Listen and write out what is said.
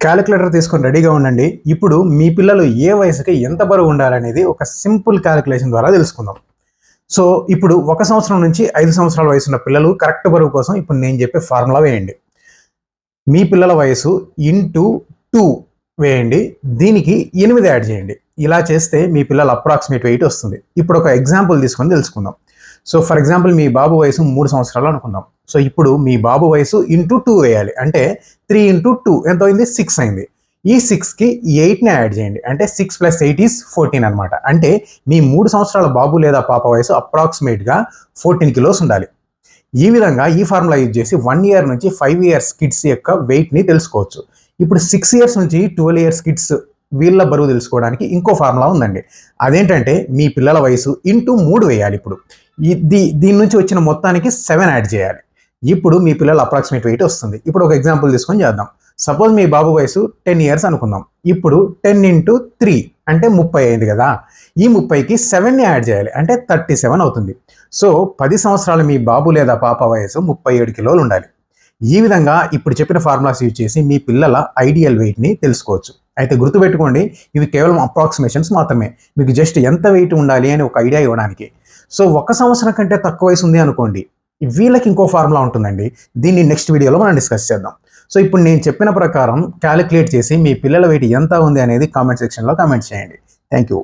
Calculator తీసుకొని రెడీగా ఉండండి. ఇప్పుడు మీ పిల్లలు ఏ వయసుకి ఎంత బరువు ఉండాలనేది ఒక సింపుల్ క్యాలిక్యులేషన్ ద్వారా తెలుసుకుందాం. సో ఇప్పుడు 1 సంవత్సరం నుంచి 5 సంవత్సరాల వయసున్న పిల్లలు కరెక్ట్ బరువు కోసం ఇప్పుడు నేను చెప్పే ఫార్ములా వేయండి. మీ పిల్లల వయసు ఇంటూ 2 వేయండి. దీనికి 8 యాడ్ చేయండి. ఇలా చేస్తే మీ పిల్లల అప్రాక్సిమేట్ వెయిట్ వస్తుంది. ఇప్పుడు ఒక ఎగ్జాంపుల్ తీసుకొని తెలుసుకుందాం. సో ఫర్ ఎగ్జాంపుల్ మీ బాబు వయసు 3 సంవత్సరాలు అనుకుందాం. సో ఇప్పుడు మీ బాబు వయసు ఇంటూ 2 వేయాలి. అంటే 3 ఇంటూ 2 ఎంత అయింది? 6 అయింది. ఈ 6కి 8ని యాడ్ చేయండి. అంటే 6 + 8 = 14 అనమాట. అంటే మీ 3 సంవత్సరాల బాబు లేదా పాప వయసు అప్రాక్సిమేట్గా 14 కిలోస్ ఉండాలి. ఈ విధంగా ఈ ఫార్ములా యూజ్ చేసి 1 ఇయర్ నుంచి 5 ఇయర్స్ కిడ్స్ యొక్క వెయిట్ని తెలుసుకోవచ్చు. ఇప్పుడు 6 ఇయర్స్ నుంచి 12 ఇయర్స్ కిడ్స్ వీళ్ళ బరువు తెలుసుకోవడానికి ఇంకో ఫార్ములా ఉందండి. అదేంటంటే మీ పిల్లల వయసు ఇంటూ 3 వేయాలి. ఇప్పుడు దీని నుంచి వచ్చిన మొత్తానికి 7 యాడ్ చేయాలి. ఇప్పుడు మీ పిల్లల అప్రాక్సిమేట్ వెయిట్ వస్తుంది. ఇప్పుడు ఒక ఎగ్జాంపుల్ తీసుకొని చేద్దాం. సపోజ్ మీ బాబు వయసు 10 ఇయర్స్ అనుకుందాం. ఇప్పుడు 10 ఇంటూ 3 అంటే 30 అయింది కదా. ఈ 30కి 7ని యాడ్ చేయాలి. అంటే 37 అవుతుంది. సో 10 సంవత్సరాలు మీ బాబు లేదా పాప వయసు 37 కిలోలు ఉండాలి. ఈ విధంగా ఇప్పుడు చెప్పిన ఫార్ములాస్ యూజ్ చేసి మీ పిల్లల ఐడియల్ వెయిట్ని తెలుసుకోవచ్చు. అయితే గుర్తుపెట్టుకోండి, ఇవి కేవలం అప్రాక్సిమేషన్స్ మాత్రమే. మీకు జస్ట్ ఎంత వెయిట్ ఉండాలి అని ఒక ఐడియా ఇవ్వడానికి. సో 1 సంవత్సరం కంటే తక్కువ వయసు ఉంది అనుకోండి, వీళ్ళకి ఇంకో ఫార్ములా ఉంటుందండి. దీన్ని నెక్స్ట్ వీడియోలో మనం డిస్కస్ చేద్దాం. సో ఇప్పుడు నేను చెప్పిన ప్రకారం క్యాలిక్యులేట్ చేసి మీ పిల్లల వెయిట్ ఎంత ఉంది అనేది కామెంట్ సెక్షన్లో కామెంట్ చేయండి. Thank you.